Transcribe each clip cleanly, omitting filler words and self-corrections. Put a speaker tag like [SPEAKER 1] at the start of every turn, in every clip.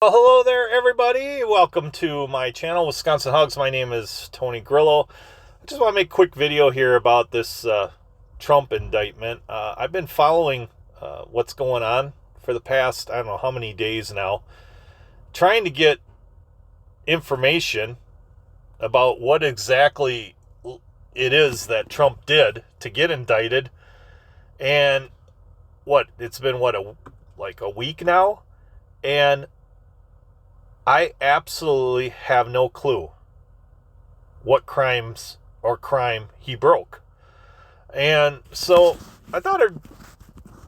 [SPEAKER 1] Well, hello there, everybody. Welcome to my channel, Wisconsin Hugs. My name is Tony Grillo. I just want to make a quick video here about this Trump indictment. I've been following what's going on for the past, I don't know how many days now, trying to get information about what exactly it is that Trump did to get indicted. And it's been, like a week now? And I absolutely have no clue what crimes or crime he broke. And so I thought I'd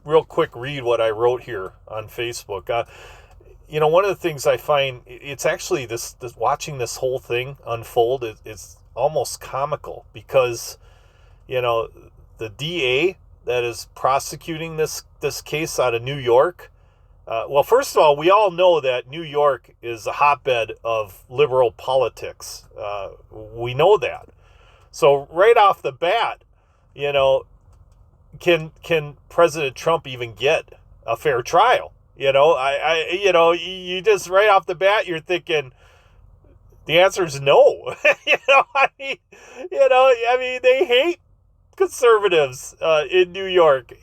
[SPEAKER 1] real quick read what I wrote here on Facebook. One of the things I find, it's actually this watching this whole thing unfold is almost comical because, the DA that is prosecuting this case out of New York. Well, first of all, we all know that New York is a hotbed of liberal politics. We know that. So right off the bat, can President Trump even get a fair trial? You just right off the bat, you're thinking the answer is no. They hate conservatives in New York.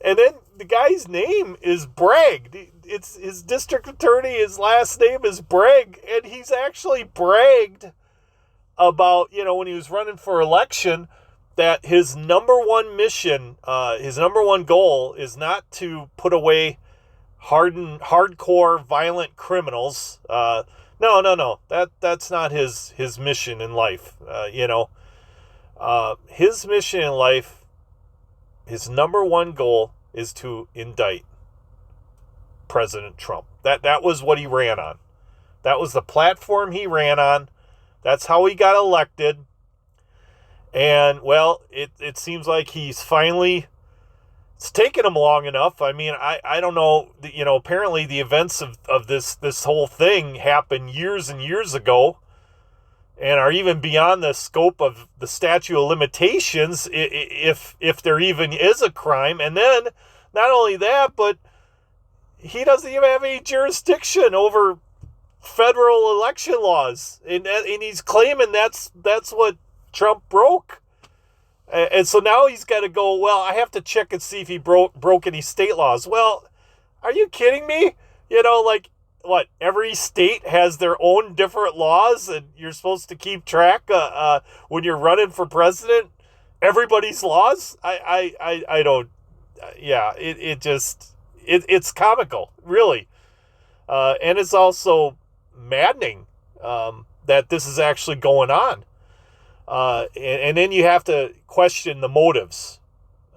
[SPEAKER 1] And then the guy's name is Bragg. It's his district attorney. His last name is Bragg, and he's actually bragged about, when he was running for election, that his number one mission, his number one goal, is not to put away hardcore violent criminals. No. That's not his mission in life. His mission in life. His number one goal is to indict President Trump. That was what he ran on. That was the platform he ran on. That's how he got elected. And, well, it seems like he's finally... It's taken him long enough. I mean, I don't know. Apparently the events of this whole thing happened years and years ago, and are even beyond the scope of the statute of limitations, if there even is a crime. And then, not only that, but he doesn't even have any jurisdiction over federal election laws, and he's claiming that's what Trump broke. And so now he's got to go, well, I have to check and see if he broke any state laws. Well, are you kidding me? What, every state has their own different laws, and you're supposed to keep track when you're running for president, everybody's laws? I don't. Yeah, it's comical, really, and it's also maddening that this is actually going on, and then you have to question the motives.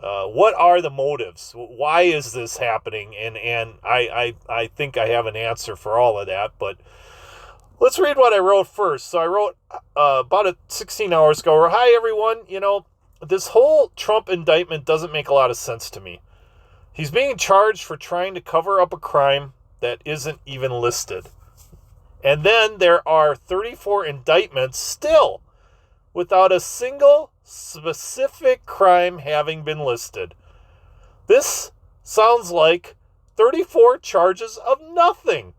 [SPEAKER 1] What are the motives? Why is this happening? And I think I have an answer for all of that. But let's read what I wrote first. So I wrote about 16 hours ago. Hi, everyone. This whole Trump indictment doesn't make a lot of sense to me. He's being charged for trying to cover up a crime that isn't even listed. And then there are 34 indictments still without a single specific crime having been listed. This sounds like 34 charges of nothing.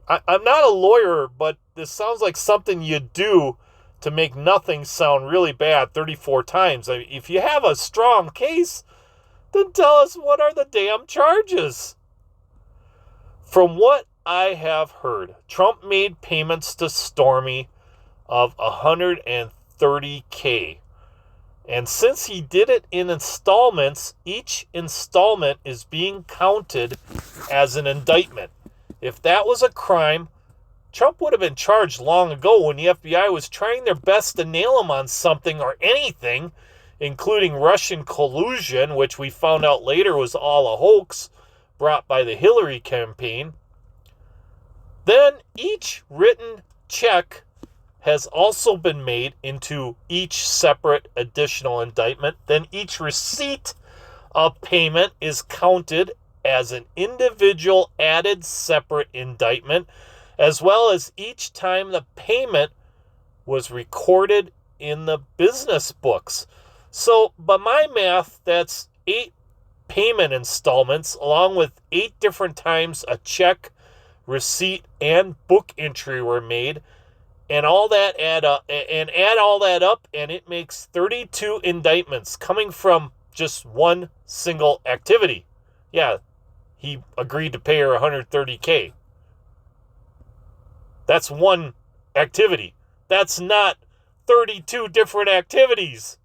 [SPEAKER 1] I'm not a lawyer, but this sounds like something you do to make nothing sound really bad 34 times. I mean, if you have a strong case, then tell us what are the damn charges. From what I have heard, Trump made payments to Stormy of $130K. And since he did it in installments, each installment is being counted as an indictment. If that was a crime, Trump would have been charged long ago when the FBI was trying their best to nail him on something or anything, including Russian collusion, which we found out later was all a hoax brought by the Hillary campaign. Then each written check has also been made into each separate additional indictment. Then each receipt of payment is counted as an individual added separate indictment, as well as each time the payment was recorded in the business books. So, by my math, that's 8 payment installments, along with 8 different times a check, receipt, and book entry were made, and add all that up, and it makes 32 indictments coming from just one single activity. Yeah, he agreed to pay her $130K. That's one activity. That's not 32 different activities.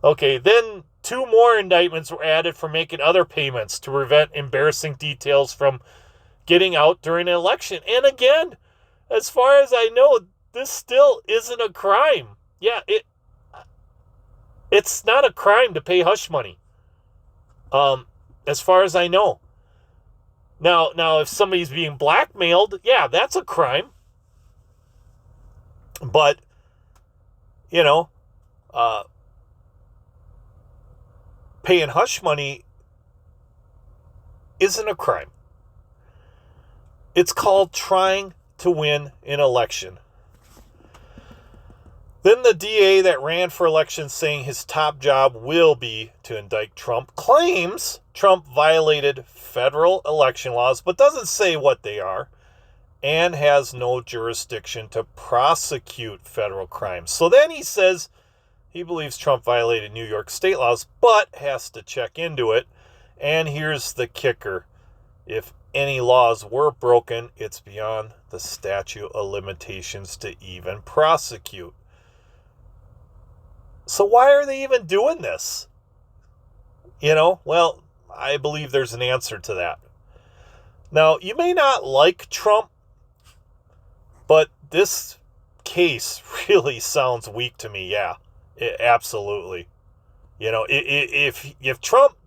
[SPEAKER 1] Okay, then 2 more indictments were added for making other payments to prevent embarrassing details from getting out during an election. And again, as far as I know, this still isn't a crime. Yeah, it's not a crime to pay hush money. As far as I know. Now, if somebody's being blackmailed, yeah, that's a crime. But, paying hush money isn't a crime. It's called trying to win an election. Then the DA that ran for election, saying his top job will be to indict Trump, claims Trump violated federal election laws, but doesn't say what they are, and has no jurisdiction to prosecute federal crimes. So then he says he believes Trump violated New York state laws, but has to check into it. And here's the kicker. If any laws were broken, it's beyond the statute of limitations to even prosecute. So why are they even doing this? Well, I believe there's an answer to that. Now, you may not like Trump, but this case really sounds weak to me. Yeah, absolutely. If Trump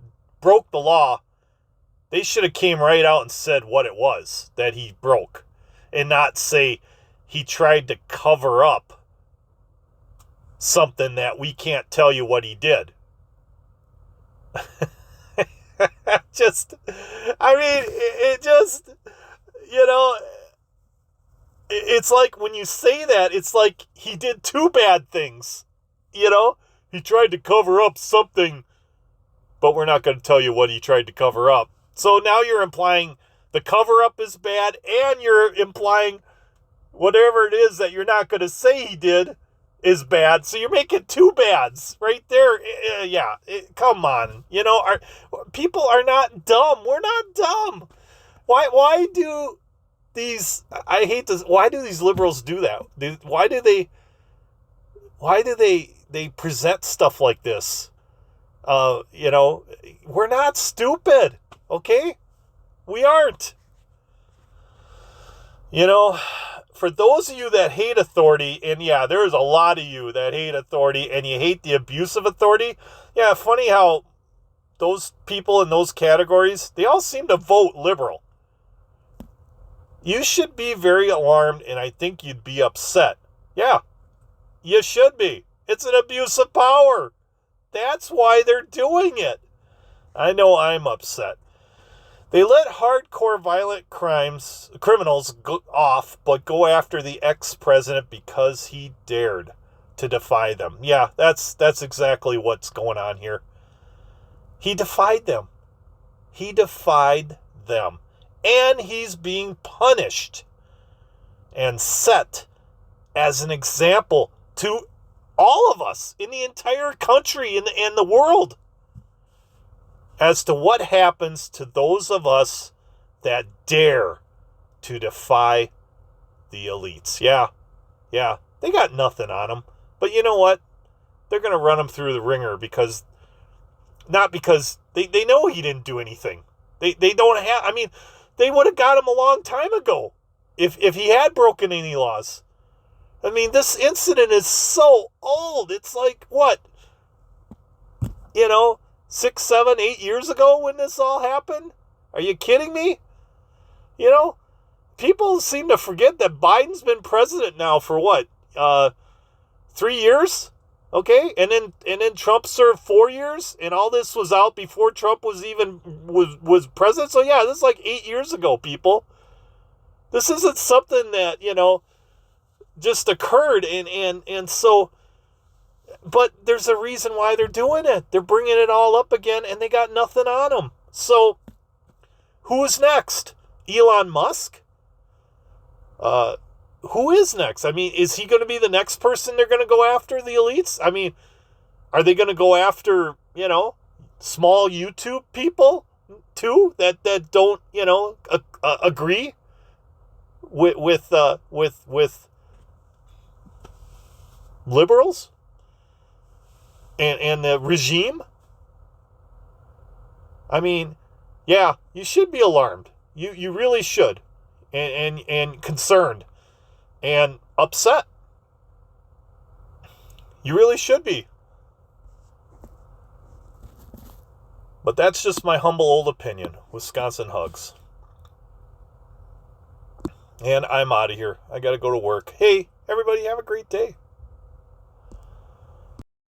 [SPEAKER 1] broke the law, they should have came right out and said what it was that he broke, and not say he tried to cover up something that we can't tell you what he did. It's like when you say that, it's like he did 2 bad things. He tried to cover up something, but we're not going to tell you what he tried to cover up. So now you're implying the cover up is bad, and you're implying whatever it is that you're not going to say he did is bad. So you're making 2 bads right there. Come on. People are not dumb. We're not dumb. Why do these, I hate this, why do these liberals do that? Why do they present stuff like this? We're not stupid, okay? We aren't. For those of you that hate authority, and yeah, there's a lot of you that hate authority and you hate the abuse of authority. Yeah, funny how those people in those categories, they all seem to vote liberal. You should be very alarmed, and I think you'd be upset. Yeah, you should be. It's an abuse of power. That's why they're doing it. I know I'm upset. They let hardcore violent criminals go off, but go after the ex-president because he dared to defy them. Yeah, that's exactly what's going on here. He defied them. He defied them. And he's being punished and set as an example to all of us in the entire country and the world as to what happens to those of us that dare to defy the elites. Yeah, they got nothing on them. But you know what? They're going to run him through the ringer because they know he didn't do anything. They don't have, they would have got him a long time ago if he had broken any laws. This incident is so old. It's like, what? 6, 7, 8 years ago when this all happened? Are you kidding me? People seem to forget that Biden's been president now for what? 3 years? Okay? And then Trump served 4 years, and all this was out before Trump was even was president. So yeah, this is like 8 years ago, people. This isn't something that, just occurred, and so But there's a reason why they're doing it. They're bringing it all up again, and they got nothing on them. So, who is next? Elon Musk? Who is next? I mean, is he going to be the next person they're going to go after, the elites? I mean, are they going to go after, small YouTube people too that don't, agree with liberals and the regime? I mean, yeah, you should be alarmed. You really should, and concerned and upset. You really should be. But that's just my humble old opinion. Wisconsin hugs. And I'm out of here. I got to go to work. Hey, everybody, have a great day.